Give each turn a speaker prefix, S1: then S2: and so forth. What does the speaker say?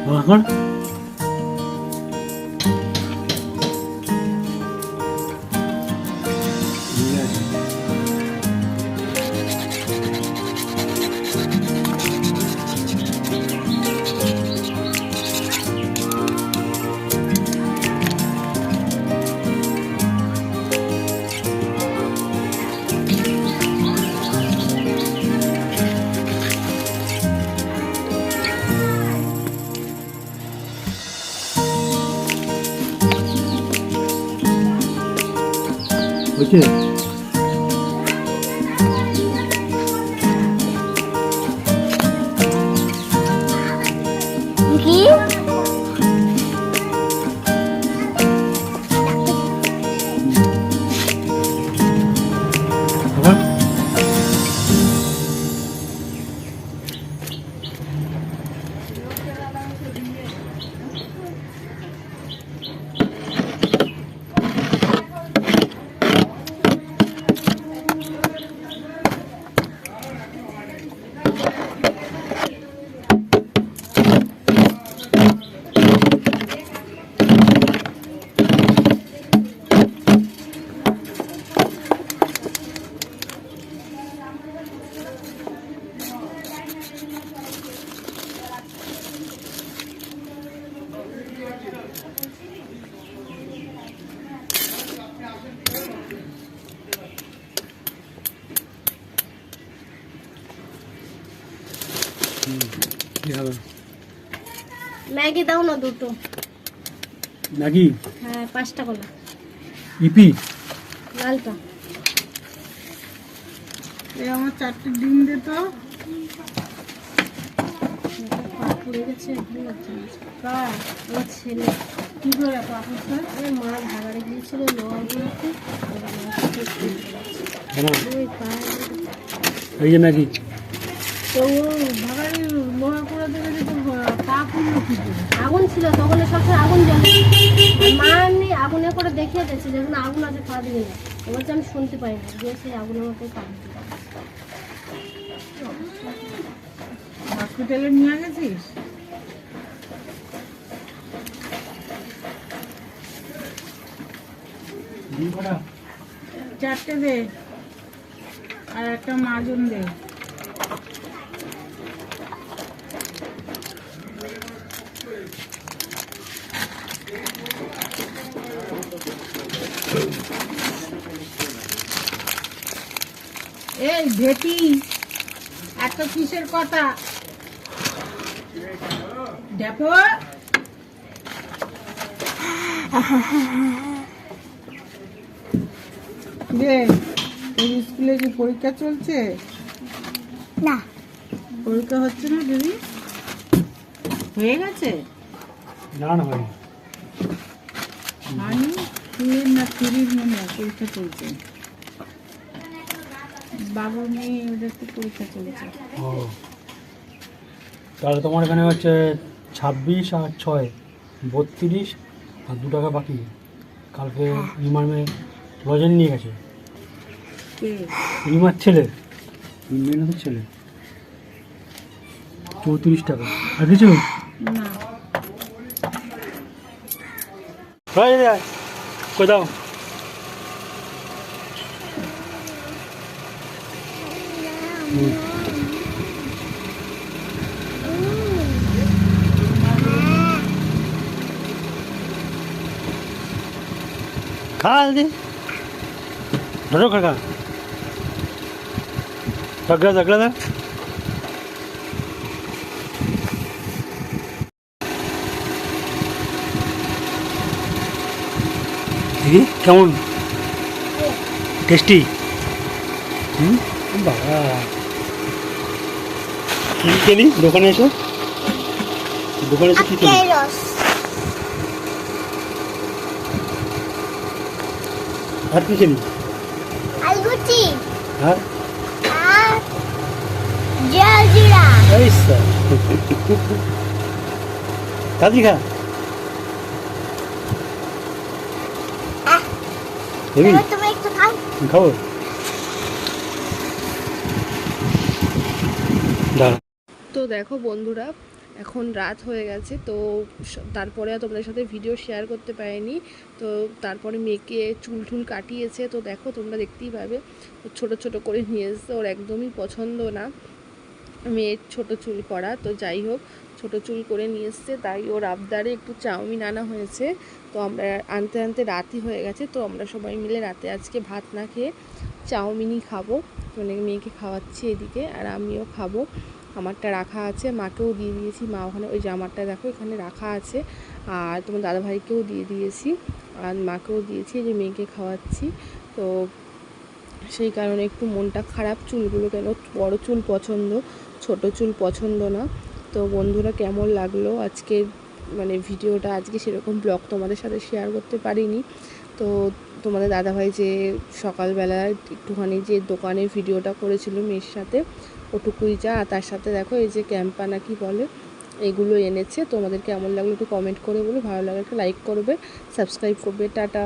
S1: এখন হয়েছে
S2: কি
S1: এখন কি হবে
S2: ম্যাগি দাও না দুটো।
S1: ম্যাগি
S2: হ্যাঁ 5টা কলা
S1: ইপি
S2: লালটা।
S3: এই আমার 4টে ডিম দে তো।
S2: পড়ে গেছে ভালো লাগছে না। কার? আমার ছেলে।
S3: কি করে পাপড়টা?
S2: আরে মা ভাগাড়ে গিয়েছিল লোহা গুলোতে। ওই পায়ে
S1: এই যে ম্যাগি
S3: তো ও ভাগাড়ি লোহা করে দেবে যে পা পুড়লো কি করে?
S2: আগুন ছিল তখন সবসময় আগুন জ্বলে। আর মা এমনি আগুনে করে দেখিয়ে দিয়েছে যেখানে আগুন আছে পা দিবে না। এবার যে আমি শুনতে পাই না যে সেই আগুনের মধ্যে পা দিতে পারে।
S3: হসপিটালে নিয়ে গেছিস?
S1: ডিম কটা
S3: 4টে দে আর একটা মাজন দে। এই ভেটি একটা কিসের কথা দেখো। রে তোর স্কুলে কি পরীক্ষা চলছে?
S2: না
S3: পরীক্ষা হচ্ছে না দিদি? হয়ে গেছে?
S1: না না হয়
S3: আমি টুয়ের না থ্রির মনে হয় পরীক্ষা চলছে। বাবুর মেয়ে ওদের তো পরীক্ষা চলছে।
S1: ও তাহলে তোমার এখানে হচ্ছে 26 আর 6 32 আর 2 টাকা বাকি। কালকে রিমার মেয়ে রজনী নিয়ে গেছে।
S3: কে?
S1: রিমার ছেলে মেয়ে না তো ছেলে 34 টাকা। আর কিছু
S3: না
S1: কই দাও खा दे ढोरो खा सगळं सगळं ना কেমন টেস্টি? বাবা কি কেলি দোকানে এসে? দোকানে এসে কি কেলি? আর কি কেলি?
S2: আলগুচি
S1: আর
S2: আর জলজিরা।
S1: এই স্যার কাজি খা হেবি
S2: তুমি একটু খাও।
S1: খাবো দাঁড়া।
S4: তো দেখো বন্ধুরা এখন রাত হয়ে গেছে, তো তারপরে আর তোমাদের সাথে ভিডিও শেয়ার করতে পারিনি। তো তারপরে মেয়েকে চুল টুল কাটিয়েছে, তো দেখো তোমরা দেখতেই পাবে ছোট ছোট করে নিয়ে এসছে, ওর একদমই পছন্দ না মেয়ের ছোট চুল করা। তো যাই হোক ছোট চুল করে নিয়ে এসছে, তাই ওর আবদারে একটু চাউমিন আনা হয়েছে। তো আমরা আনতে আনতে রাতই হয়ে গেছে, তো আমরা সবাই মিলে রাতে আজকে ভাত না খেয়ে চাউমিনই খাবো, মানে মেয়েকে খাওয়াচ্ছি এদিকে, আর আমিও খাবো। আমারটা রাখা আছে, মাকেও দিয়ে দিয়েছি, মা ওখানে ওই জামারটা দেখো এখানে রাখা আছে, আর তোমার দাদাভাইকেও দিয়ে দিয়েছি, আর মাকেও দিয়েছি, যে মেয়েকে খাওয়াচ্ছি। তো সেই কারণে একটু মনটা খারাপ, চুলগুলো কেন বড় চুল পছন্দ, ছোট চুল পছন্দ না। তো বন্ধুরা কেমন লাগলো আজকের মানে ভিডিওটা, আজকে সেরকম ব্লগ তোমাদের সাথে শেয়ার করতে পারিনি। তো তোমাদের দাদাভাই যে সকালবেলা একটুখানি যে দোকানের ভিডিওটা করেছিল মেয়ের সাথে, ওটুকুই যা। আর তার সাথে দেখো এই যে ক্যাম্পা না কি বলে এগুলো এনেছে। তোমাদের কেমন লাগলো একটু কমেন্ট করে বলো, ভালো লাগলে একটা লাইক করবে, সাবস্ক্রাইব করবে। টাটা।